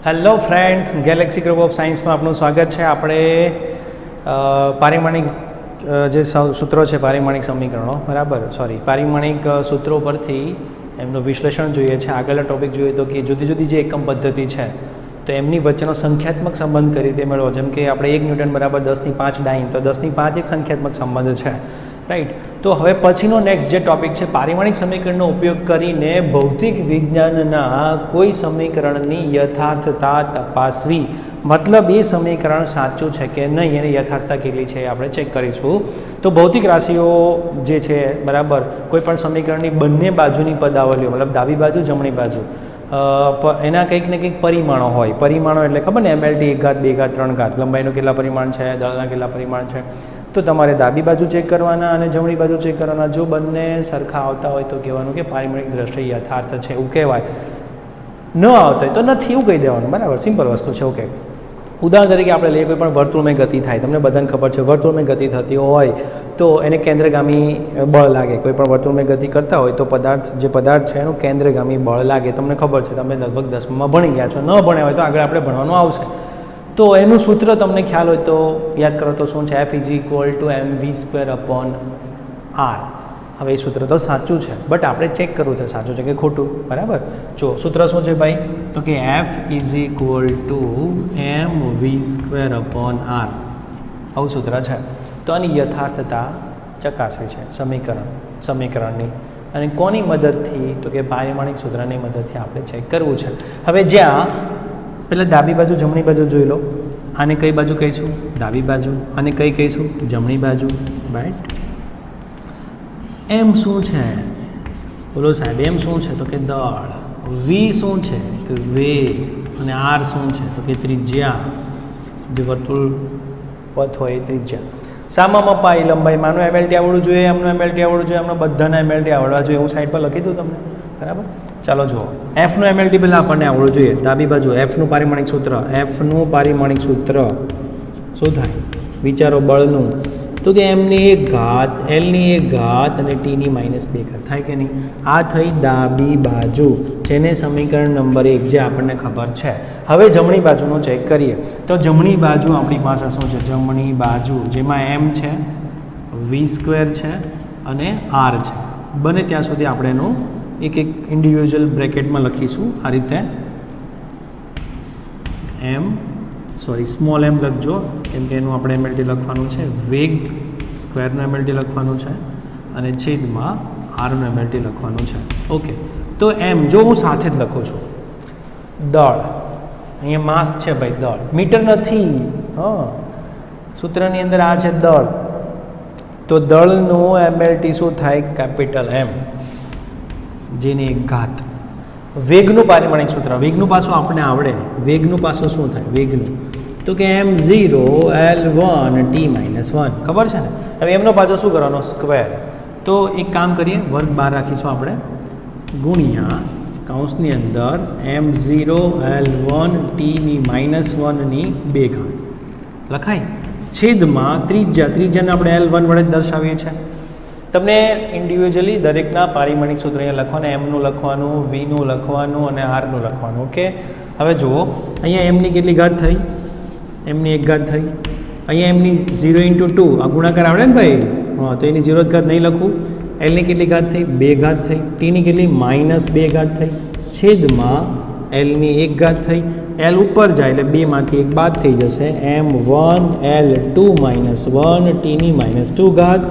Hello friends, Galaxy group of સાયન્સમાં આપનું સ્વાગત છે. આપણે પારિમાણિક જે સૂત્રો છે, પારિમાણિક સમીકરણો, બરાબર, પારિમાણિક સૂત્રો પરથી એમનું વિશ્લેષણ જોઈએ છે. આગળનો ટોપિક જોઈએ તો કે જુદી જુદી જે એકમ પદ્ધતિ છે તો એમની વચ્ચેનો સંખ્યાત્મક સંબંધ કઈ રીતે મેળવો. જેમ કે આપણે 1 ન્યૂટન બરાબર 10⁵ ડાઇન, તો 10⁵ એક સંખ્યાત્મક સંબંધ છે, રાઈટ. તો હવે પછીનો નેક્સ્ટ જે ટોપિક છે, પારિમાણિક સમીકરણનો ઉપયોગ કરીને ભૌતિક વિજ્ઞાનના કોઈ સમીકરણની યથાર્થતા તપાસવી. મતલબ એ સમીકરણ સાચું છે કે નહીં, એની યથાર્થતા કેટલી છે એ આપણે ચેક કરીશું. તો ભૌતિક રાશિઓ જે છે, બરાબર, કોઈ પણ સમીકરણની બંને બાજુની પદાવલીઓ, મતલબ ડાબી બાજુ જમણી બાજુ, એના કંઈક ને કંઈક પરિમાણો હોય. પરિમાણો એટલે ખબર ને, MLT 1 ઘાત 2 ઘાત 3 ઘાત, લંબાઈનું કેટલા પરિમાણ છે, દળના કેટલા પરિમાણ છે. તો તમારે ડાબી બાજુ ચેક કરવાના અને જમણી બાજુ ચેક કરવાના. જો બંને સરખા આવતા હોય તો કહેવાનું કે પારિમાણિક દ્રષ્ટિએ યથાર્થ છે, એવું કહેવાય. ન આવતા હોય તો નથી, એવું કહી દેવાનું, બરાબર. સિમ્પલ વસ્તુ છે. ઓકે, ઉદાહરણ તરીકે આપણે લઈએ, કોઈ પણ વર્તુળમાં ગતિ થાય, તમને બધાને ખબર છે વર્તુળમાં ગતિ થતી હોય તો એને કેન્દ્રગામી બળ લાગે. કોઈ પણ વર્તુળમાં ગતિ કરતા હોય તો જે પદાર્થ છે એનું કેન્દ્રગામી બળ લાગે. તમને ખબર છે, તમે લગભગ 10માં ભણી ગયા છો. ન ભણ્યા હોય તો આગળ આપણે ભણવાનું આવશે. તો એનું સૂત્ર તમને ખ્યાલ હોય તો યાદ કરો તો શું છે? F = mv²/r. હવે એ સૂત્ર તો સાચું છે, બટ આપણે ચેક કરવું છે સાચું છે કે ખોટું, બરાબર. જો સૂત્ર શું છે ભાઈ, તો કે F = mv²/r. આવું સૂત્ર છે. તો આની યથાર્થતા ચકાસવી છે સમીકરણની. અને કોની મદદથી? તો કે પારિમાણિક સૂત્રની મદદથી આપણે ચેક કરવું છે. હવે જ્યાં પહેલાં ડાબી બાજુ જમણી બાજુ જોઈ લો. આને કઈ બાજુ કહીશું? ડાબી બાજુ. અને કઈ કહીશું? જમણી બાજુ, રાઈટ. એમ શું છે? બોલો સાહેબ, એમ શું છે? તો કે દળ. વી શું છે? કે વેગ. અને આર શું છે? તો કે ત્રિજ્યા. જે વર્તુળ પથ હોય એ ત્રિજ્યા. સામા મપાઈ લંબાઈમાં આનું MLT આવડવું જોઈએ, એમનું MLT આવડવું જોઈએ, એમનું બધાના MLT આવડવા જોઈએ. હું સાઈડ પર લખી દઉં તમને, બરાબર. ચાલો જુઓ, એફનું MLT પહેલાં આપણને આવડવું જોઈએ. ડાબી બાજુ એફનું પારિમાણિક સૂત્ર. એફનું પારિમાણિક સૂત્ર શું થાય? વિચારો, બળનું. તો કે એમની 1 ઘાત, એલની 1 ઘાત અને ટીની -2 ઘાત. થાય કે નહીં? આ થઈ ડાબી બાજુ, જેને સમીકરણ નંબર 1 જે આપણને ખબર છે. હવે જમણી બાજુનો ચેક કરીએ. તો જમણી બાજુ આપણી પાસે શું છે? જમણી બાજુ જેમાં એમ છે, v² છે અને આર છે. બને ત્યાં સુધી આપણે એનું એક ઇન્ડિવિજ્યુઅલ બ્રેકેટમાં લખીશું. આ રીતે સ્મોલ એમ લખજો, કેમ કે એનું આપણે MLT લખવાનું છે. વેગ સ્ક્વેરનું MLT લખવાનું છે અને છેદમાં આરનું MLT લખવાનું છે. ઓકે, તો એમ જો હું સાથે જ લખું છું. દળ, અહીંયા માસ છે ભાઈ, દળ. મીટર નથી, હા, સૂત્રની અંદર આ છે દળ. તો દળનું MLT શું થાય? કેપિટલ M, જેની 1 ઘાત. વેગનું પારિમાણિક સૂત્ર, વેગનું પાછું આપણે આવડે. વેગનું પાછું શું થાય? વેગનું તો કે m0l1 t-1, ખબર છે ને. હવે એમનો પાછો શું કરવાનો? સ્ક્વેર. તો એક કામ કરીએ, વર્ગ બહાર રાખીશું આપણે, ગુણ્યા કૌંસની અંદર m0l1 t-1 ની 2 ઘાત લખાય, છેદમાં ત્રિજ્યાને આપણે L1 વડે જ દર્શાવીએ છીએ. તમને ઇન્ડિવિજ્યુઅલી દરેકના પારિમાણિક સૂત્ર અહીંયા લખવાના. એમનું લખવાનું, વીનું લખવાનું અને આરનું લખવાનું. ઓકે, હવે જુઓ, અહીંયા એમની કેટલી ઘાત થઈ? એમની 1 ઘાત થઈ. અહીંયા એમની 0 × 2, આ ગુણાકાર આવડે ને ભાઈ? હા, તો એની 0 ઘાત નહીં લખું. એલની કેટલી ઘાત થઈ? 2 ઘાત થઈ. ટીની કેટલી? -2 ઘાત થઈ. છેદમાં એલની 1 ઘાત થઈ. એલ ઉપર જાય એટલે 2 માંથી 1 બાદ થઈ જશે. m1l2 -1 ટીની -2 ઘાત.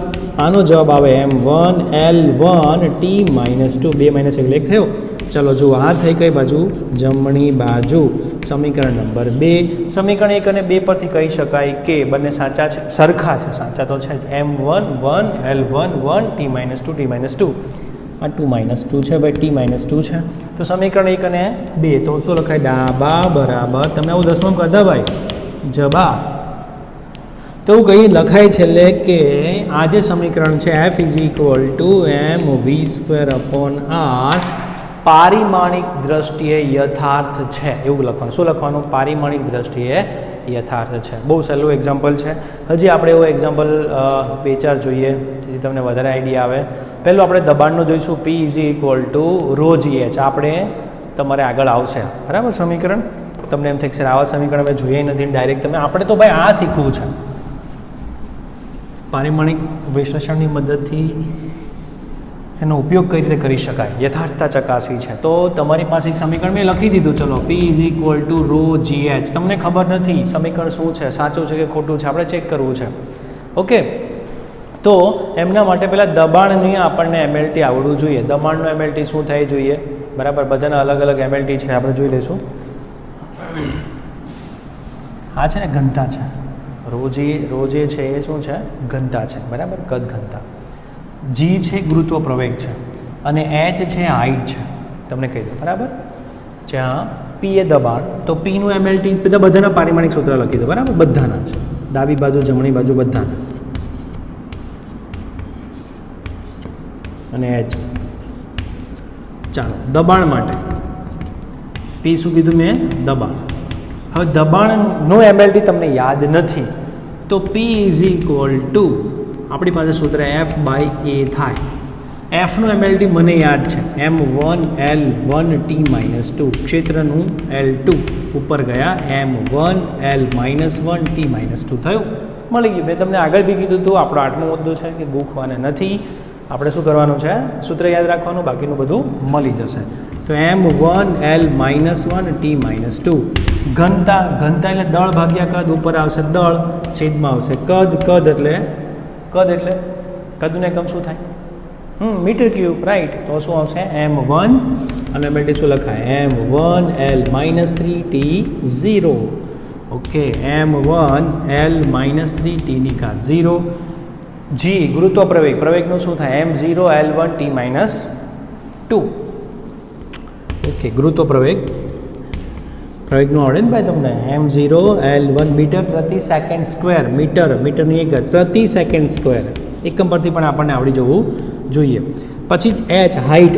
આનો જવાબ આવે m1l1 t-2. 2 - 1 એટલે 1 થયો. ચલો જુઓ, આ થઈ કઈ બાજુ? જમણી બાજુ. સમીકરણ નંબર 2. સમીકરણ 1 અને 2 પરથી કહી શકાય કે બંને સાચા છે, સરખા છે. સાચા તો છે જ. m1 l1 t-2 t-2. આ 2 - 2 છે ભાઈ, t-2 છે. તો સમીકરણ 1 અને 2 તો શું લખાય? ડાબા બરાબર, તમે આવું 10માં કદા ભાઈ, જબા. તો એવું કહી લખાય છેલ્લે કે આ જે સમીકરણ છે F = mv²/r પારિમાણિક દ્રષ્ટિએ યથાર્થ છે, એવું લખવાનું. શું લખવાનું? પારિમાણિક દ્રષ્ટિએ યથાર્થ છે. બહુ સહેલું એક્ઝામ્પલ છે. હજી આપણે એવો એક્ઝામ્પલ 2-4 જોઈએ જેથી તમને વધારે આઈડિયા આવે. પહેલું આપણે દબાણનું જોઈશું. P = ρgh. આપણે તમારે આગળ આવશે બરાબર સમીકરણ. તમને એમ થશે આવા સમીકરણ અમે જોઈએ નથી ડાયરેક્ટ તમે આપણે તો ભાઈ આ શીખવું છે પારિમાણિક વિશ્લેષણની મદદથી એનો ઉપયોગ કઈ રીતે કરી શકાય યથાર્થતા ચકાસવી છે. તો તમારી પાસે એક સમીકરણ મેં લખી દીધું. ચલો P = ρgh. તમને ખબર નથી સમીકરણ શું છે, સાચું છે કે ખોટું છે, આપણે ચેક કરવું છે. ઓકે, તો એમના માટે પહેલાં દબાણની આપણને MLT આવડવું જોઈએ. દબાણનું MLT શું થાય જોઈએ બરાબર. બધાના અલગ અલગ MLT છે, આપણે જોઈ લઈશું. આ છે ને ઘનતા છે. રોજે છે એ શું છે ઘનતા છે બરાબર, કદ ઘનતા. G છે ગુરુત્વ પ્રવેગ છે અને H છે હાઇટ છે. તમને કહી દો બરાબર. જ્યાં P એ દબાણ, તો Pનું MLT બધાના પારિમાણિક સૂત્ર લખી દો બરાબર, બધાના જ ડાબી બાજુ જમણી બાજુ બધાના. અને H. ચાલો દબાણ માટે P શું કીધું મેં દબાણ. હવે દબાણનો MLT તમને યાદ નથી તો P = આપણી પાસે સૂત્ર F/A થાય. Fનું MLT મને યાદ છે m1L1T-2. ક્ષેત્રનું L2 ઉપર ગયા m1L-1T-2 થયું, મળી ગયું. મેં તમને આગળ બી કીધું હતું આપણો 8મો મુદ્દો છે કે ગૂંખવાને નથી, આપણે શું કરવાનું છે સૂત્ર યાદ રાખવાનું, બાકીનું બધું મળી જશે. તો m1L-1T-2. ઘનતા એટલે દળ ભાગ્યા કદ, ઉપર આવશે દળ, છેદમાં આવશે કદ. કદ એટલે કદનું એકમ શું થાય મીટર ક્યુબ રાઈટ. તો શું આવશે m1 અને MLT શું લખાય m1L-3T0. Okay, m1L-3T0. G ગુરુત્વ પ્રવેગનું શું થાય m0L1T-2. ઓકે, ગુરુત્વ પ્રવેગનું આવડે ને ભાઈ તમને m0L1 મીટર પ્રતિ સેકન્ડ સ્ક્વેર. મીટરની એક પ્રતિ સેકન્ડ સ્ક્વેર એકમ પરથી પણ આપણને આવડી જવું જોઈએ. પછી H હાઇટ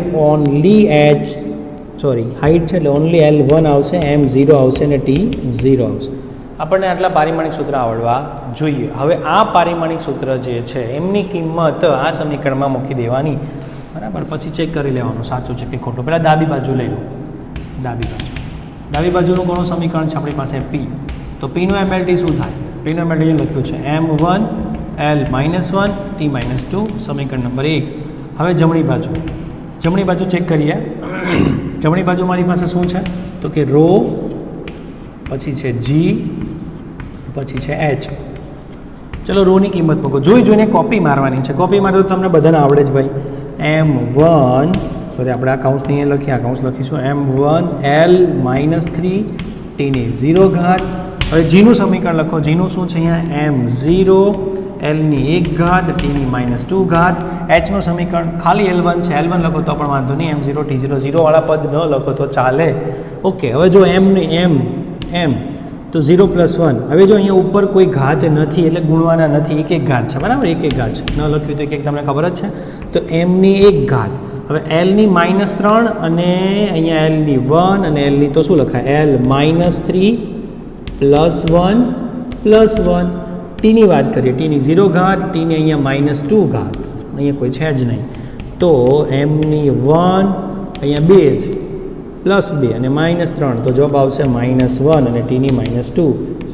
હાઇટ છે એટલે ઓનલી L1 આવશે, m0 આવશે અને T0 આવશે. આપણને આટલા પારિમાણિક સૂત્ર આવડવા જોઈએ. હવે આ પારિમાણિક સૂત્ર જે છે એમની કિંમત આ સમીકરણમાં મૂકી દેવાની બરાબર. પછી ચેક કરી લેવાનું સાચું છે કે ખોટું. પહેલાં ડાબી બાજુ લઈ લો. ડાબી બાજુનું કોનું સમીકરણ છે આપણી પાસે P. તો Pનું MLT શું થાય? Pનું MLT લખ્યું છે m1L-1T-2 સમીકરણ નંબર 1. હવે જમણી બાજુ ચેક કરીએ. જમણી બાજુ મારી પાસે શું છે તો કે ρ, પછી છે G, પછી છે H. ચલો રોની કિંમત મૂકો. જોઈને કોપી મારવાની છે. કોપી મારે તો તમને બધાને આવડે જ ભાઈ. m1 સોરી આપણે આ કૌંસ નહીં લખીએ, આ કૌંસ લખીશું m1L-3T0. હવે જીનું સમીકરણ લખો. જીનું શું છે અહીંયા m0L1 T-2. Hનું સમીકરણ ખાલી L1 છે, L1 લખો તો પણ વાંધો નહીં, m0 T0 0 વાળા પદ ન લખો તો ચાલે. ઓકે, હવે જો m તો 0 + 1. હવે જો અહીંયા ઉપર કોઈ ઘાત નથી એટલે ગુણવાના નથી, એક ઘાત છે બરાબર, એક ઘાત છે. ન લખ્યું તો એક તમને ખબર જ છે. તો m1. હવે L-3 અને અહીંયા L1 અને L તો શું લખાય L-3 + 1 + 1. Tની વાત કરીએ, Tની 0 ઘાત, Tની અહીંયા -2 ઘાત, અહીંયા કોઈ છે જ નહીં. તો m1 અહીંયા 2 છે +2 અને -3, તો જવાબ આવશે -1 અને Tની -2,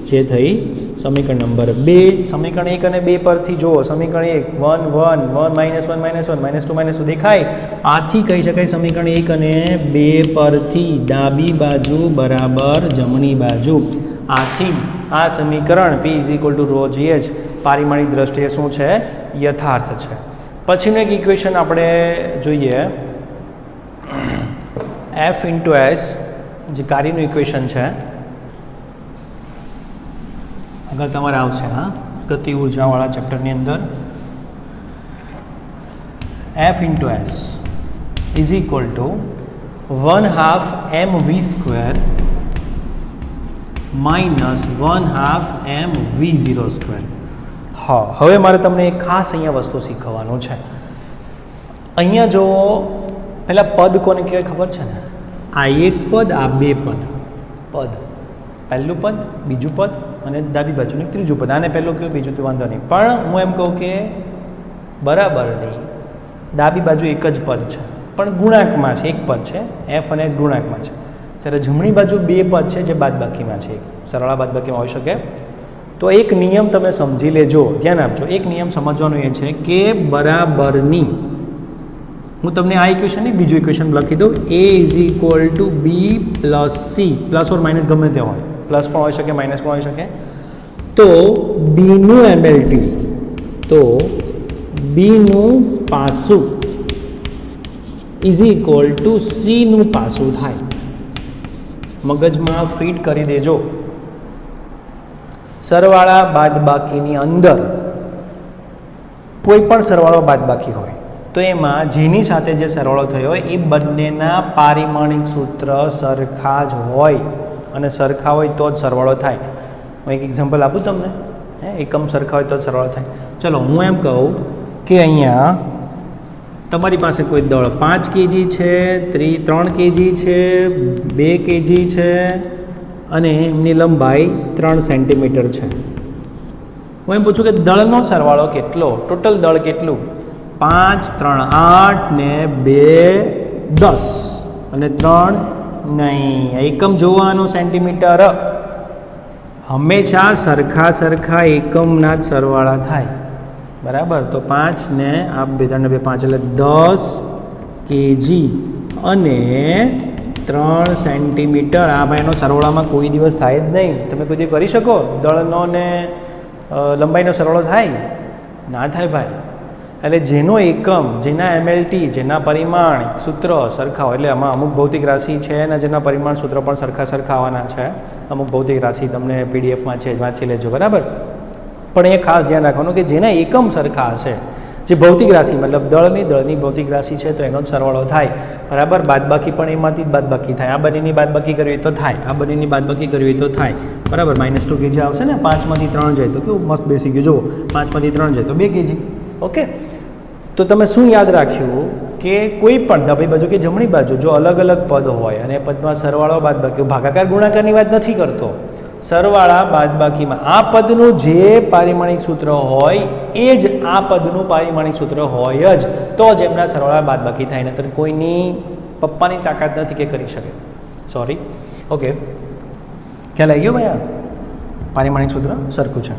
જે થઈ સમીકરણ નંબર 2. સમીકરણ 1 અને 2 પરથી જુઓ. સમીકરણ 1 1 -2 દેખાય. આથી કહી શકાય સમીકરણ 1 અને 2 પરથી ડાબી બાજુ બરાબર જમણી બાજુ. આથી આ સમીકરણ P = ρgh પારિમાણિક દ્રષ્ટિએ શું છે યથાર્થ છે. પછીનું એક ઇક્વેશન આપણે જોઈએ F × S, જે કાર્યનું ઇક્વેશન છે. આગળ તમારે આવશે ગતિ ઉર્જાવાળા ચેપ્ટરની અંદર. F × S = 1/2 mv² - 1/2 mv02. હા, હવે મારે તમને એક ખાસ અહીંયા વસ્તુ શીખવવાનું છે. અહીંયા જો પહેલાં પદ કોને કહેવાય ખબર છે ને? આ એક પદ, આ બે પદ. પહેલું પદ, બીજું પદ અને ડાબી બાજુનું ત્રીજું પદ. આને પહેલું કયો, બીજું તો વાંધો નહીં, પણ હું એમ કહું કે બરાબર નહીં, ડાબી બાજુ એક જ પદ છે પણ ગુણાંકમાં છે, એક પદ છે, એફ અને એસ ગુણાંકમાં છે. જ્યારે જમણી બાજુ બે પદ છે જે બાદબાકીમાં છે, સરવાળા બાદબાકીમાં હોઈ શકે. તો એક નિયમ તમે સમજી લેજો, ધ્યાન આપજો. એક નિયમ સમજવાનો એ છે કે બરાબરની, હું તમને આ ઇક્વેશન નહીં બીજું ઇક્વેશન લખી દઉં, a is equal to B plus C, plus or minus ગમે તે હોય, પ્લસ પણ હોઈ શકે, માઇનસ પણ હોઈ શકે. તો બીનું એમએલટી, તો બીનું પાસું ઇઝ ઇક્વલ ટુ સીનું પાસું થાય. મગજમાં ફિટ કરી દેજો. સરવાળા બાદબાકીની અંદર કોઈ પણ સરવાળો બાદબાકી હોય તો એમાં જેની સાથે જે સરવાળો થયો હોય એ બંનેના પારિમાણિક સૂત્ર સરખા જ હોય, અને સરખા હોય તો જ સરવાળો થાય. હું એક એક્ઝામ્પલ આપું તમને, એકમ સરખા હોય તો જ સરવાળો થાય. ચલો હું એમ કહું કે અહીંયા તમારી પાસે કોઈ દળ 5 kg છે, 3 kg છે, 2 kg છે અને એમની લંબાઈ 3 સેન્ટીમીટર છે. હું એમ પૂછું કે દળનો સરવાળો કેટલો, ટોટલ દળ કેટલું? 5 3 8 ને 2 10 અને 3 નહીં. એકમ જોવાનો સેન્ટીમીટર. હંમેશા સરખા એકમના જ સરવાળા થાય, બરાબર. તો 5 ને આ 2 3 ને 2 5 એટલે 10 kg અને 3 સેન્ટીમીટર. આ ભાઈનો સરવાળામાં કોઈ દિવસ થાય જ નહીં. તમે કોઈ દિવસ કરી શકો દળનો ને લંબાઈનો સરવાળો થાય? ના થાય ભાઈ. એટલે જેનો એકમ, જેના એમએલટી, જેના પરિમાણ સૂત્ર સરખા હોય, એટલે આમાં અમુક ભૌતિક રાશિ છે અને જેના પરિમાણ સૂત્ર પણ સરખા આવવાના છે. અમુક ભૌતિક રાશિ તમને પીડીએફમાં છે, વાંચી લેજો, બરાબર. પણ એ ખાસ ધ્યાન રાખવાનું કે જેના એકમ સરખા હશે, જે ભૌતિક રાશિ મતલબ દળની ભૌતિક રાશિ છે તો એનો જ સરવાળો થાય, બરાબર. બાદબાકી પણ એમાંથી જ બાદબાકી થાય. આ બંનેની બાદબાકી કરવી તો થાય, આ બંનેની બાદબાકી કરવી તો થાય, બરાબર. -2 kg આવશે ને, 5 માંથી 3 જાય તો કેવું મસ્ત બેસી ગયું. જુઓ, 5 માંથી 3 જાય તો 2 kg. ઓકે. તો તમે શું યાદ રાખ્યું કે કોઈ પણ ડાબી બાજુ કે જમણી બાજુ જો અલગ અલગ પદ હોય અને પદમાં સરવાળો બાદબાકી, ભાગાકાર ગુણાકારની વાત નથી કરતો, સરવાળા બાદબાકીમાં આ પદનું જે પારિમાણિક સૂત્ર હોય એ જ આ પદનું પારિમાણિક સૂત્ર હોય જ, તો જ એમના સરવાળા બાદબાકી થાય. નહીંતર કોઈની પપ્પાની તાકાત નથી કે કરી શકે. સોરી. ઓકે, ખ્યાલ આવી ગયો ભાઈ? આ પારિમાણિક સૂત્ર સરખું છે.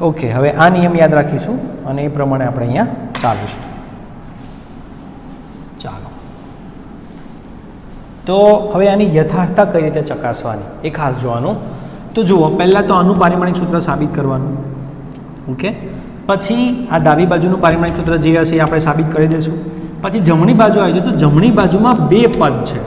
ઓકે, હવે આ નિયમ યાદ રાખીશું અને એ પ્રમાણે આપણે અહીંયા ચાલીશું. ચાલો, તો હવે આની યથાર્થતા કઈ રીતે ચકાસવાની એ ખાસ જોવાનું. તો જુઓ, પહેલાં તો આનું પારિમાણિક સૂત્ર સાબિત કરવાનું. ઓકે, પછી આ ડાબી બાજુનું પારિમાણિક સૂત્ર જે હશે એ આપણે સાબિત કરી દઈશું. પછી જમણી બાજુ આવી જાય તો જમણી બાજુમાં 2 પદ છે,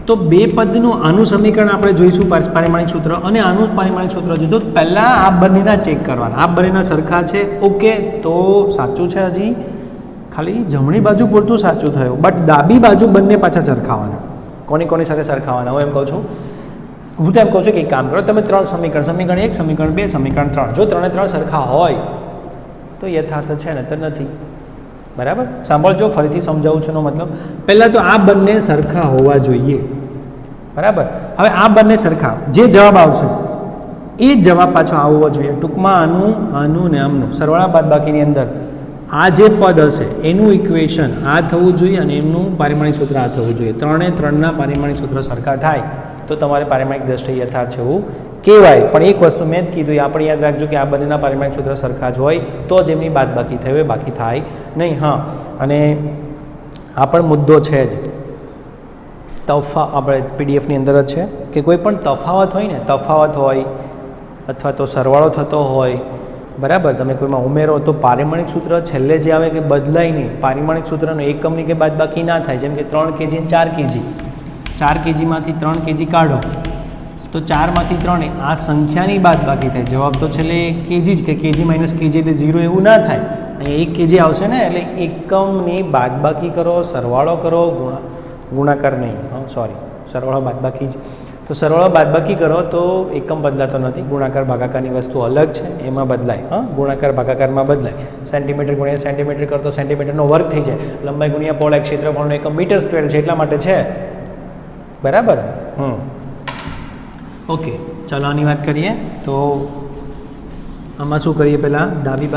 તો 2 પદનું આનું સમીકરણ આપણે જોઈશું પારિમાણિક સૂત્ર, અને આનું પારિમાણિક સૂત્ર જોઈશું. તો પહેલાં આ બંનેના ચેક કરવાના, આ બંનેના સરખા છે. ઓકે, તો સાચું છે. હજી ખાલી જમણી બાજુ પૂરતું સાચું થયું, બટ ડાબી બાજુ બંને પાછા સરખાવાના. કોની સાથે સરખાવાના? હું એમ કહું છું, હું તો એમ કહું છું કે એક કામ કરો, તમે 3 સમીકરણ, સમીકરણ 1, સમીકરણ 2, સમીકરણ 3, જો 3 3 સરખા હોય તો યથાર્થ છે, ને તો નથી, બરાબર. સાંભળજો, ફરીથી સમજાવું છું. એનો મતલબ પહેલાં તો આ બંને સરખા હોવા જોઈએ, બરાબર. હવે આ બંને સરખા, જે જવાબ આવશે એ જવાબ પાછો આવવો જોઈએ. ટૂંકમાં આનું ને આમનું સરવાળા બાદબાકીની અંદર આ જે પદ હશે એનું ઇક્વેશન આ થવું જોઈએ અને એમનું પારિમાણિક સૂત્ર આ થવું જોઈએ. 3 3ના પારિમાણિક સૂત્ર સરખા થાય તો તમારે પારિમાણિક દ્રષ્ટિએ યથાર્થ છે એવું કહેવાય. પણ એક વસ્તુ મેં જ કીધું, એ આપણે યાદ રાખજો કે આ બંનેના પારિમાણિક સૂત્ર સરખા જ હોય તો જ એમની બાદબાકી થઈ હોય, બાકી થાય નહીં. હા, અને આ પણ મુદ્દો છે જ, આપણે પીડીએફની અંદર જ છે કે કોઈ પણ તફાવત હોય ને, તફાવત હોય અથવા તો સરવાળો થતો હોય, બરાબર, તમે કોઈમાં ઉમેરો તો પારિમાણિક સૂત્ર છેલ્લે જે આવે કે બદલાય નહીં. પારિમાણિક સૂત્રનો એકમની કે બાદબાકી ના થાય. જેમ કે 3 kg અને 4 kg, 4 kgમાંથી 3 kg કાઢો તો 4 માંથી 3 આ સંખ્યાની બાદબાકી થાય. જવાબ તો છેલ્લે kg જ, કે kg માઇનસ kg એટલે 0 એવું ના થાય. અહીંયા 1 kg આવશે ને, એટલે એકમની બાદબાકી કરો, સરવાળો કરો, ગુણાકાર નહીં, સોરી, સરવાળો બાદબાકી જ. તો સરવાળો બાદબાકી કરો તો એકમ બદલાતો નથી. ગુણાકાર ભાગાકારની વસ્તુ અલગ છે, એમાં બદલાય. હા, ગુણાકાર ભાગાકારમાં બદલાય. સેન્ટીમીટર ગુણ્યા સેન્ટીમીટર કરતો સેન્ટીમીટરનો વર્ગ થઈ જાય. લંબાઈ ગુણ્યા પહોળાઈ, ક્ષેત્રફળનો એકમ મીટર સ્ક્વેર છે, એટલા માટે છે, બરાબર. ઓકે, ચાલો આની વાત કરીએ. તો આમાં શું કરીએ? પહેલાં ડાબી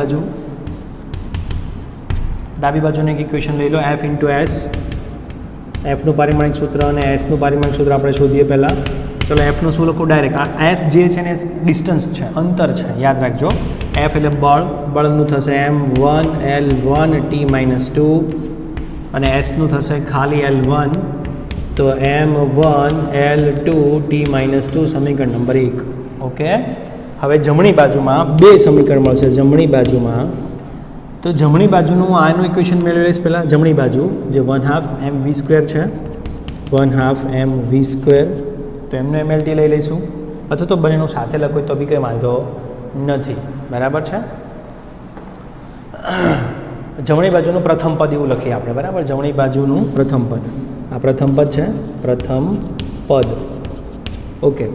ડાબી બાજુનું એક ઇક્વેશન લઈ લો એફ ઇન્ટુ એસ. એફનું પારિમાણિક સૂત્ર અને એસનું પારિમાણિક સૂત્ર આપણે શોધીએ પહેલાં. ચલો એફનું શું લખું ડાયરેક્ટ. આ એસ જે છે ને ડિસ્ટન્સ છે, અંતર છે, યાદ રાખજો. એફ એટલે બળનું થશે m1L1T-2 અને એસનું થશે ખાલી L1 તો m1L2T-2 સમીકરણ નંબર 1. ઓકે, હવે જમણી બાજુમાં બે સમીકરણ મળશે. જમણી બાજુમાં તો જમણી બાજુનું આનું ઇક્વેશન મેળવી લઈશ પહેલાં. જમણી બાજુ જે 1/2 mv² છે, 1/2 mv², તો એમનું એમએલટી લઈ લઈશું, અથવા તો બંનેનું સાથે લખો તો બી કંઈ વાંધો નથી. બરાબર છે. જમણી બાજુનું પ્રથમ પદ એવું લખીએ આપણે. બરાબર, જમણી બાજુનું પ્રથમ પદ, આ પ્રથમ પદ છે, પ્રથમ પદ. ઓકે,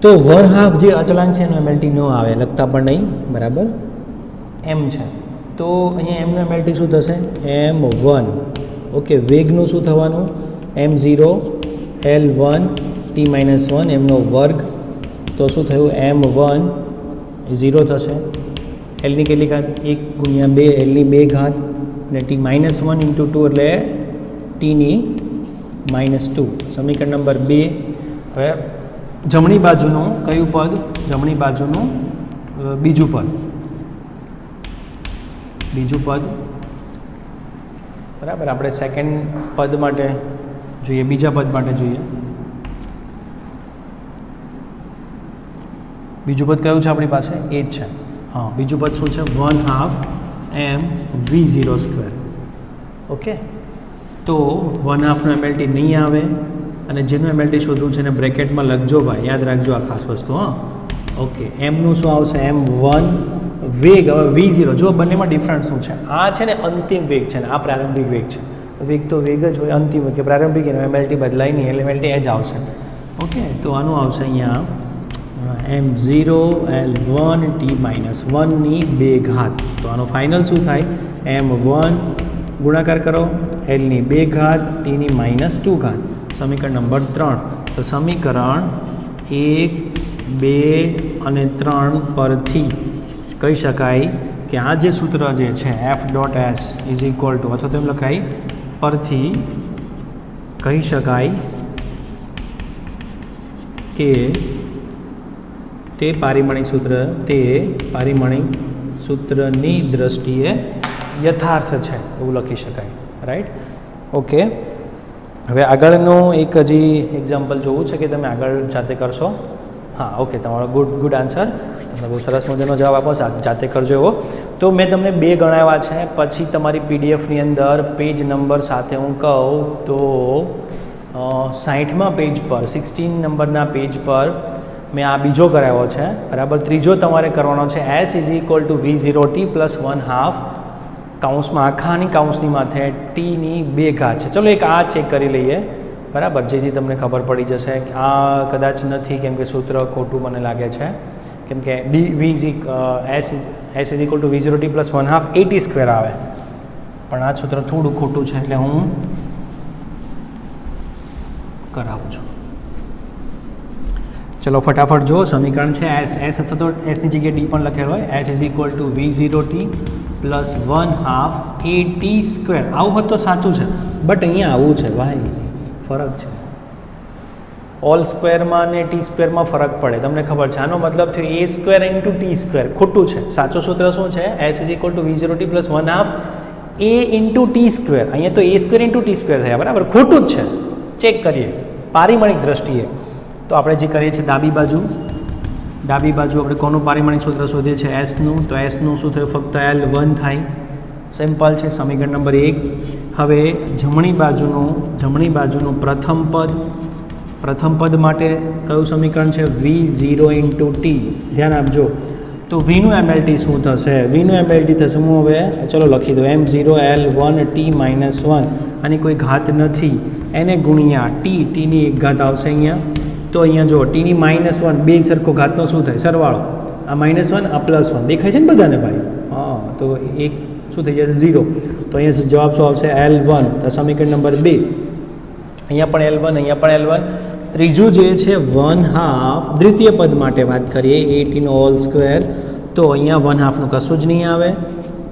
તો 1/2 જે અચળાંક છે એનું એમએલટી ન આવે, લખતા પણ નહીં. બરાબર, એમ છે તો અહીંયા એમનું એમએલટી શું થશે m1. ઓકે, વેગનું શું થવાનું m0L1T-1 એમનો વર્ગ, તો શું થયું m1 એ 0 થશે. એલની કેટલી ઘાત 1 × 2, એલની 2 ઘાત અને T-1 × 2 એટલે T-2. સમીકરણ નંબર 2. હવે જમણી બાજુનું કયું પદ? જમણી બાજુનું બીજું પદ. બરાબર, આપણે સેકન્ડ પદ માટે જોઈએ, બીજા પદ માટે જોઈએ. બીજું પદ કયું છે આપણી પાસે? એ જ છે. હા, બીજું પદ શું છે? 1/2 mv². ઓકે, તો 1/2નું એમએલટી નહીં આવે અને જેનું એમએલટી શોધવું છે એને બ્રેકેટમાં લખજો ભાઈ, યાદ રાખજો આ ખાસ વસ્તુ. હા, ઓકે, એમનું શું આવશે m1 વેગ. હવે v0 જો બંનેમાં ડિફરન્સ શું છે? આ છે ને અંતિમ વેગ છે ને આ પ્રારંભિક વેગ છે. વેગ તો વેગ જ હોય, અંતિમ કે પ્રારંભિક એનો એમએલટી બદલાય નહીં, એટલે એમએલટી એ જ આવશે. ઓકે, તો આનું આવશે અહીંયા m0L1T-1 ની 2 ઘાત. તો આનો ફાઇનલ શું થાય? m1 ગુણાકાર કરો એલની 2 ઘાત T-2 ઘાત. સમીકરણ નંબર 3. તો સમીકરણ 1, 2 અને 3 પરથી કહી શકાય કે આ જે સૂત્ર જે છે F.S ઇઝ ઇક્વલ ટુ, અથવા તો એમ લખાય પરથી કહી શકાય કે તે પારિમાણિક સૂત્રની દ્રષ્ટિએ યથાર્થ છે એવું લખી શકાય. Right, okay. હવે આગળનું એક હજી એક્ઝામ્પલ જોવું છે કે તમે આગળ જાતે કરશો? હા, ઓકે, તમારો ગુડ આન્સર. તમે બહુ સરસ મજાનો જવાબ આપો, જાતે કરજો એવો. તો મેં તમને 2 ગણાવ્યા છે. પછી તમારી પીડીએફની અંદર પેજ નંબર સાથે હું કહું તો 60મા પેજ પર, 16 નંબરના પેજ પર મેં આ બીજો કરાવ્યો છે. બરાબર, ત્રીજો તમારે કરવાનો છે S is equal two V0T + 1/2 કૌંસમાં આખાની કૌંસની માથે T-ની 2 ઘાત છે. ચલો એક આ ચેક કરી લઈએ. બરાબર, જેથી તમને ખબર પડી જશે. આ કદાચ નથી, કેમ કે સૂત્ર ખોટું મને લાગે છે, કેમ કે S is equal two V0T + 1/2 AT² આવે, પણ આ સૂત્ર થોડું ખોટું છે એટલે હું કરાવું છું. ચલો ફટાફટ જો સમીકરણ છે S અથવા તો એસની જગ્યાએ ડી પણ લખેલો હોય. S is equal two V0T + 1/2 AT². આવું હોત તો સાચું છે, બટ અહીંયા આવું છે ભાઈ, ફરક છે. ઓલ સ્ક્વેરમાં અને T² ફરક પડે, તમને ખબર છે. આનો મતલબ થયો A² × T². ખોટું છે. સાચું સૂત્ર શું છે? S is equal two V0T + 1/2 A × T². અહીંયા તો A² × T² થયા. બરાબર, ખોટું જ છે. ચેક કરીએ પારિમાણિક દ્રષ્ટિએ. તો આપણે જે કરીએ છીએ ડાબી બાજુ આપણે કોનું પારિમાણિક સૂત્ર શોધીએ છીએ? એસનું. તો એસનું શું થયું? ફક્ત L1 થાય. સિમ્પલ છે. સમીકરણ નંબર 1. હવે જમણી બાજુનું પ્રથમ પદ માટે કયું સમીકરણ છે? V0 × T. ધ્યાન આપજો. તો Vનું એમએલટી શું થશે? Vનું એમએલટી થશે, હું હવે ચલો લખી દો, m0L1T-1. આની કોઈ ઘાત નથી, એને ગુણ્યા T-ની 1 ઘાત આવશે અહીંયા. તો અહીંયા જો T-ની -1, 2 સરખો ઘાતનો શું થાય? સરવાળો. આ -1 આ +1 દેખાય છે ને બધાને ભાઈ? હા, તો એક શું થઈ જશે? 0. તો અહીંયા જવાબ શું આવશે? L1. તો સમીકરણ નંબર 2. અહીંયા પણ L1, અહીંયા પણ L1. ત્રીજું જે છે 1/2, દ્વિતીય પદ માટે વાત કરીએ, AT². તો અહીંયા 1/2નું કશું જ નહીં આવે.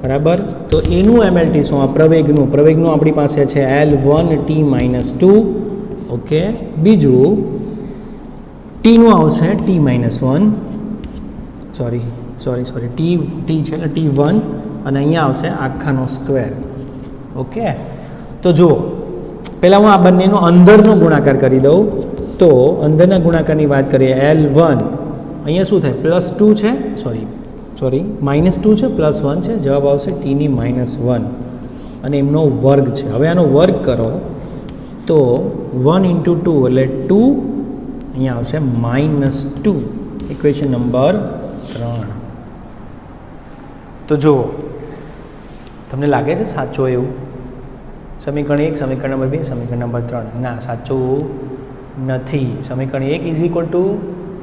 બરાબર. તો એનું એમએલટી શું? આ પ્રવેગનું આપણી પાસે છે L1t-2. ઓકે. બીજું ટીનું આવશે t-1, સોરી ટી છે એટલે t1, અને અહીંયા આવશે આખાનો સ્ક્વેર. ઓકે. તો જુઓ, પહેલાં હું આ બંનેનો અંદરનો ગુણાકાર કરી દઉં. તો અંદરના ગુણાકારની વાત કરીએ, L1 અહીંયા શું થાય? +2 છે, સોરી -2 છે, +1 છે, જવાબ આવશે t-1, અને એમનો વર્ગ છે. હવે આનો વર્ગ કરો તો 1 × 2 એટલે 2, અહીંયા આવશે -2. Equation number 3. તો જુઓ, તમને લાગે છે સાચું એવું? સમીકરણ 1, સમીકરણ નંબર 2, સમીકરણ નંબર 3. ના, સાચું નથી. સમીકરણ 1 =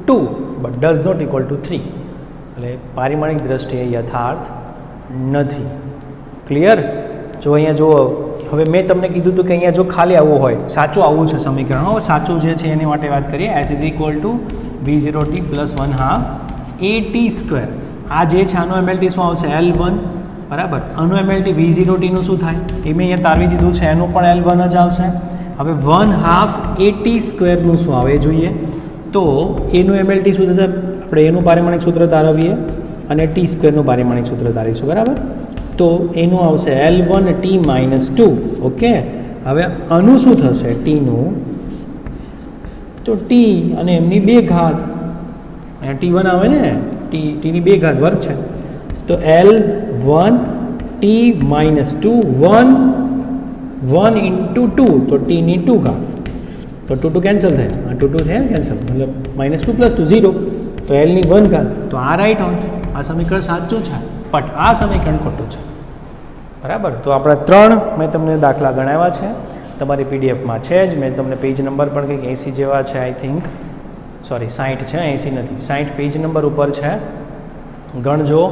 2 but does not equal to 3. એટલે પારિમાણિક દ્રષ્ટિએ યથાર્થ નથી. ક્લિયર? જો અહીંયા જુઓ, હવે મેં તમને કીધું હતું કે અહીંયા જો ખાલી આવું હોય, સાચું આવું છે સમીકરણ. હવે સાચું જે છે એની માટે વાત કરીએ. S = V0t + 1/2 at². આ જે છે આનો એમએલટી શું આવશે? L1, બરાબર. આનું એમએલટી V0tનું શું થાય? એ મેં અહીંયા તારવી દીધું છે, એનું પણ L1 જ આવશે. હવે 1/2 at²નું શું આવે જોઈએ? તો એનું એમએલટી શું થશે? આપણે એનું પારિમાણિક સૂત્ર તારવીએ અને t² પારિમાણિક સૂત્ર તારીશું, બરાબર. તો એનું આવશે L1t-2. ઓકે. હવે આનું શું થશે? ટીનું, તો ટી અને એમની 2 ઘાત, અહીંયા t1 આવે ને, ટીની 2 ઘાત વર્ગ છે, તો L1t-2 1 × 2, તો ટીની 2 ઘાત, તો 2 કેન્સલ થાય, આ 2 થયા કેન્સલ, મતલબ -2 + 2 0, તો Lની 1 ઘાત. તો આ રાઈટ હોય, આ સમીકરણ સાચું છે, બટ આ સમીકરણ ખોટું છે, બરાબર. તો આપણા 3 મેં તમને દાખલા ગણાવ્યા છે, તમારી પીડીએફમાં છે જ. મેં તમને પેજ નંબર પણ કંઈક 80 જેવા છે, આઈ થિંક, સોરી 60 છે, 80 નથી, 60 પેજ નંબર ઉપર છે. ગણજો.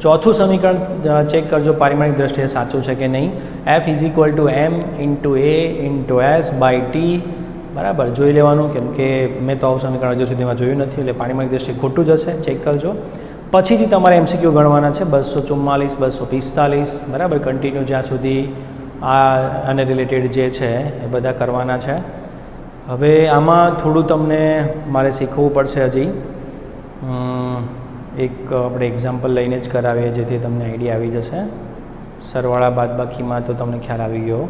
ચોથું સમીકરણ ચેક કરજો પારિમાણિક દ્રષ્ટિએ સાચું છે કે નહીં. F = m × a × s/t, બરાબર. જોઈ લેવાનું, કેમ કે મેં તો આવું સમીકરણ હજુ સુધીમાં જોયું નથી, એટલે પારિમાણિક દ્રષ્ટિએ ખોટું જ હશે. ચેક કરજો. પછીથી તમારે MCQ ગણવાના છે 244, 245, બરાબર. કન્ટિન્યુ જ્યાં સુધી આને રિલેટેડ જે છે એ બધા કરવાના છે. હવે આમાં થોડું તમને મારે શીખવવું પડશે હજી. એક આપણે એક્ઝામ્પલ લઈને જ કરાવીએ, જેથી તમને આઈડિયા આવી જશે. સરવાળા બાદબાકીમાં તો તમને ખ્યાલ આવી ગયો.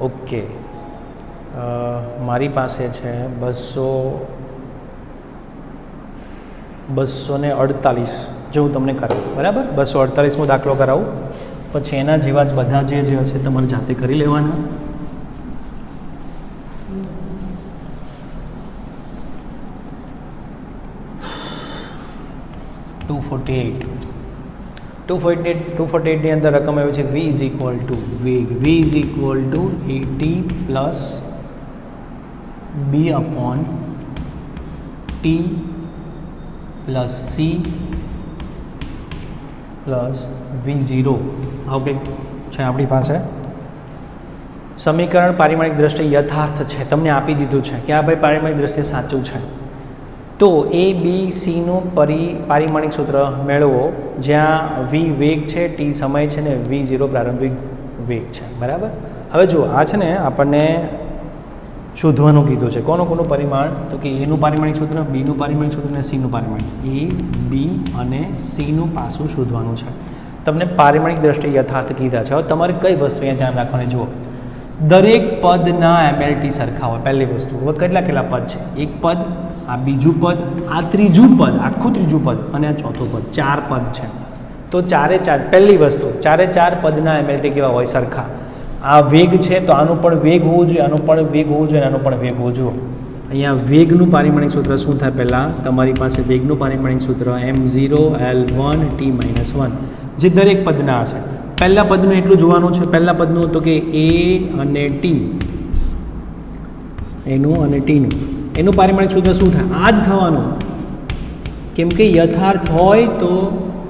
ઓકે. મારી પાસે છે 248 જે હું તમને કરાવું, બરાબર. 248મો દાખલો કરાવું, પછી એના જેવા જ બધા જે હશે તમારે જાતે કરી લેવાના. ની અંદર રકમ આવી છે V = વેગ. V = at + b/t + c + v0. Okay છે આપણી પાસે. સમીકરણ પારિમાણિક દ્રષ્ટિએ યથાર્થ છે, તમને આપી દીધું છે કે આ ભાઈ પારિમાણિક દ્રષ્ટિએ સાચું છે. તો A, B, Cનું પારિમાણિક સૂત્ર મેળવો, જ્યાં V વેગ છે, T સમય છે ને V0 પ્રારંભિક વેગ છે, બરાબર. હવે જુઓ, આ છે ને આપણને શોધવાનું કીધું છે. કોનું પરિમાણ? તો કે એનું પારિમાણિક સૂત્ર, બીનું પારિમાણિક સૂત્ર અને સીનું પારિમાણિક. A, B અને Cનું પાસું શોધવાનું છે. તમને પારિમાણિક દ્રષ્ટિએ યથાર્થ કીધા છે. હવે તમારે કઈ વસ્તુ અહીંયા ધ્યાન રાખવાની? જુઓ, દરેક પદના એમએલટી સરખા હોય, પહેલી વસ્તુ. હવે કેટલા પદ છે? એક પદ, આ બીજું પદ, આ ત્રીજું પદ, આખું ત્રીજું પદ, અને આ ચોથું પદ, 4 પદ છે. તો 4 પહેલી વસ્તુ, 4 પદના એમએલટી કેવા હોય? સરખા. આ વેગ છે તો આનું પણ વેગ હોવું જોઈએ, આનું પણ વેગ હોવું જોઈએ, આનું પણ વેગ હોવું જોઈએ. અહીંયા વેગનું પારિમાણિક સૂત્ર શું થાય? પહેલાં તમારી પાસે વેગનું પારિમાણિક સૂત્ર m0 L1t-1, જે દરેક પદના હશે. પહેલા પદનું એટલું જોવાનું છે. પહેલા પદનું તો કે A અને T, એનું અને ટીનું, એનું પારિમાણિક સૂત્ર શું થાય? આ જ થવાનું, કેમ કે યથાર્થ હોય તો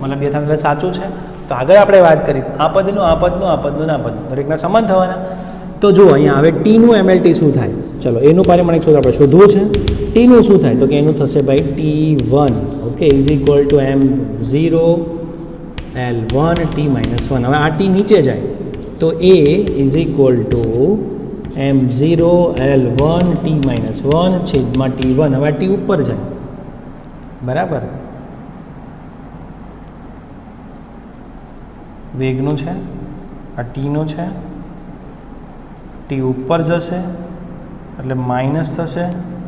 મતલબ યથાર્થ સાચું છે. તો આગળ આપણે વાત કરી આ પદનું, આ પદનું, આ પદનું, આ પદનું, દરેકના સમાન થવાના. તો જો અહીંયા હવે ટીનું એમએલટી શું થાય, ચલો એનું પારિમાણિક સૂત્ર આપણે શોધવું છે. ટીનું શું થાય તો કે એનું થશે ભાઈ T1, okay, is equal two M0 L1 T-1. હવે આ ટી નીચે જાય તો A is equal two M0 L1 T-1 છેદમાં T1. હવે ટી ઉપર જાય, બરાબર, વેગનું છે, આ ટીનું છે, ટી ઉપર જશે એટલે માઇનસ થશે,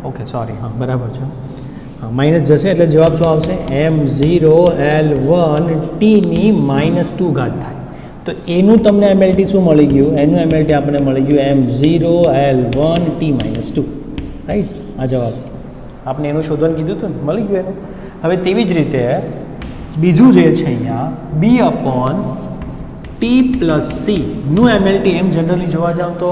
ઓકે સોરી, હા બરાબર છે, હા માઇનસ જશે એટલે જવાબ શું આવશે M0 L1 ટીની -2 ઘાત થાય. તો એનું તમને એમએલટી શું મળી ગયું, એનું એમએલટી આપણને મળી ગયું M0 L1 T-2, રાઈટ. આ જવાબ આપણે એનું શોધવાનું કીધું હતું ને, મળી ગયું એનું. હવે તેવી જ રીતે બીજું જે છે અહીંયા B/T+C નું એમએલટી એમ જનરલી જોવા જાવ તો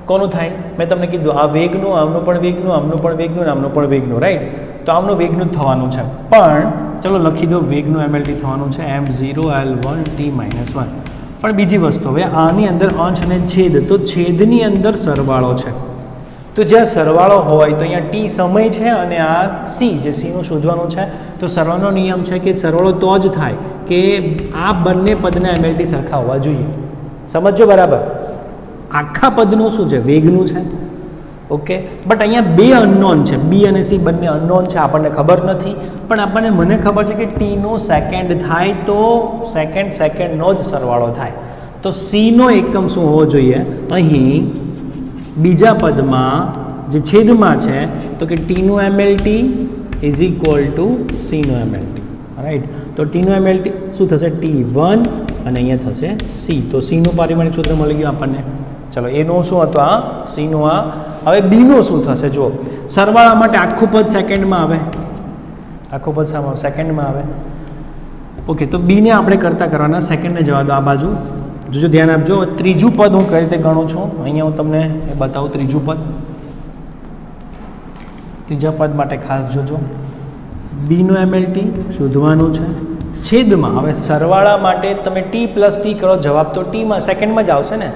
કોનું થાય, મેં તમને કીધું આ વેગનું, આમનું પણ વેગનું, આમનું પણ વેગનું, આમનું પણ વેગનું, રાઈટ. તો આમનું વેગનું જ થવાનું છે, પણ ચલો લખી દો વેગનું એમએલટી થવાનું છે M0 L1 T-1. પણ બીજી વસ્તુ, હવે આની અંદર અંશ અને છેદ, તો છેદની અંદર સરવાળો છે, તો જ્યાં સરવાળો હોય તો અહીંયા ટી સમય છે અને આ સી, જે સીનું શોધવાનું છે, તો સરવાળનો નિયમ છે કે સરવાળો તો જ થાય કે આ બંને પદના એમએલટી સરખા હોવા જોઈએ. સમજો બરાબર. આખા પદનું શું છે, વેગનું છે, ઓકે. બટ અહીંયા બે અનનોન છે, બી અને સી બંને અનનોન છે, આપણને ખબર નથી. પણ આપણને મને ખબર છે કે ટીનો સેકન્ડ થાય તો સેકન્ડનો જ સરવાળો થાય. તો સીનો એકમ શું હોવો જોઈએ અહીં બીજા પદમાં જે છેદમાં છે, તો કે ટીનું એમએલટી ઇઝ ઇક્વલ ટુ સીનું એમએલટી, રાઈટ. તો ટીનું એમએલટી શું થશે T1 અને અહીંયા થશે સી. તો સીનું પારિમાણિક સૂત્ર મળી ગયું આપણને. ચલો એનું શું હતું, આ સીનું. આ હવે બીનું શું થશે, જો સરવાળા માટે આખું પદ સેકન્ડમાં આવે, આખું પદ સેકન્ડમાં આવે, ઓકે. તો બીને આપણે કરવાના સેકન્ડને જવા દો આ બાજુ. જો ધ્યાન આપજો, ત્રીજું પદ હું કઈ રીતે ગણું છું, અહીંયા હું તમને એ બતાવું. ત્રીજું પદ, ત્રીજા પદ માટે ખાસ જોજો, બીનું એમએલટી શોધવાનું છે છેદમાં. હવે સરવાળા માટે તમે T+T કરો, જવાબ તો ટીમાં સેકન્ડમાં જ આવશે ને.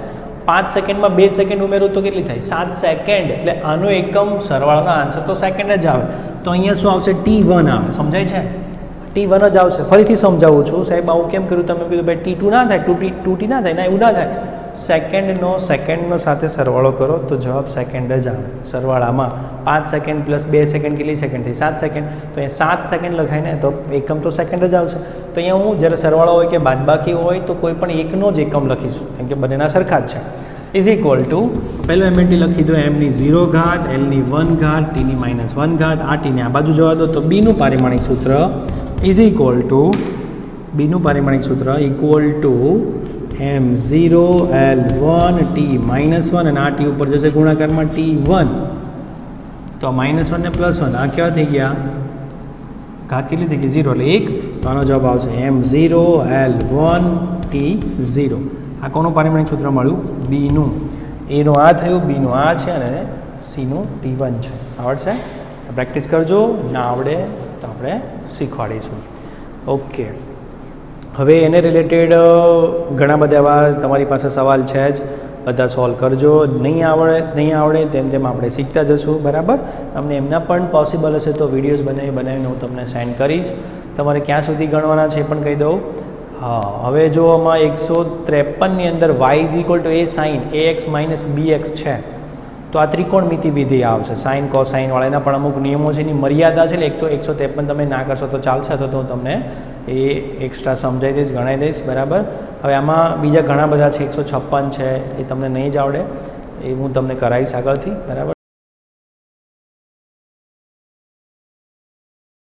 5 સેકન્ડમાં 2 સેકન્ડ ઉમેરું તો કેટલી થાય, 7 સેકન્ડ. એટલે આનો એકમ સરવાળાનો આન્સર તો સેકન્ડ જ આવે. તો અહીંયા શું આવશે T1 આવે, સમજાય છે, T1 જ આવશે. ફરીથી સમજાવું છું સાહેબ, આવું કેમ કર્યું, તમે કીધું ભાઈ T2 ના થાય, 2T ના થાય, ના એવું ના થાય. સેકન્ડનો સાથે સરવાળો કરો તો જવાબ સેકન્ડ જ આવે સરવાળામાં. 5 સેકન્ડ પ્લસ 2 સેકન્ડ કેટલી સેકન્ડ થઈ, 7 સેકન્ડ. તો અહીંયા 7 સેકન્ડ લખાય ને, તો એકમ તો સેકન્ડ જ આવશે. તો અહીંયા હું જ્યારે સરવાળો હોય કે બાદબાકી હોય તો કોઈ પણ એકનો જ એકમ લખીશું, કેમ કે બંનેના સરખા જ છે. ઇઝ ઇક્વલ ટુ પહેલું એમએલટી લખી દો M ની 0 ઘાત, L ની 1 ઘાત, T ની -1 ઘાત. આ ટીને આ બાજુ જવા દો. તો બીનું પારિમાણિક સૂત્ર ઇઝ ઇક્વલ ટુ, બીનું પારિમાણિક સૂત્ર equal to M0 L1 T-1, અને આ ટી ઉપર જશે ગુણાકારમાં T1. તો -1 ને +1 આ કેવા થઈ ગયા, ઘાત કેટલી થઈ ગઈ 0, એટલે 1. તો આનો જવાબ આવશે M0 L1 T0. આ કોનું પારિમાણિક સૂત્ર મળ્યું, બીનું. એનું આ થયું, બીનું આ છે અને સીનું T1 છે. આવડશે, પ્રેક્ટિસ કરજો, ના આવડે તો આપણે શીખવાડીશું, ઓકે. હવે એને રિલેટેડ ઘણા બધા એવા તમારી પાસે સવાલ છે જ, બધા સોલ્વ કરજો. નહીં આવડે તેમ આપણે શીખતા જશું, બરાબર. તમને એમના પણ પોસિબલ હશે તો વિડીયોઝ બનાવીને હું તમને સેન્ડ કરીશ. તમારે ક્યાં સુધી ગણવાના છે એ પણ કહી દઉં. હા, હવે જો આમાં 153ની અંદર y = a sin ax - bx છે, તો આ ત્રિકોણમિતિ વિધિ આવશે, સાઇન કોસાઇન વાળા. એના પણ અમુક નિયમો છે, એની મર્યાદા છે. એટલે 153 તમે ના કરશો તો ચાલશે, તો હું તમને એ એક્સ્ટ્રા સમજાવી દઈશ, ગણાવી દઈશ, બરાબર. હવે આમાં બીજા ઘણા બધા છે, 156 છે, એ તમને નહીં જ આવડે, એ હું તમને કરાવીશ આગળથી, બરાબર.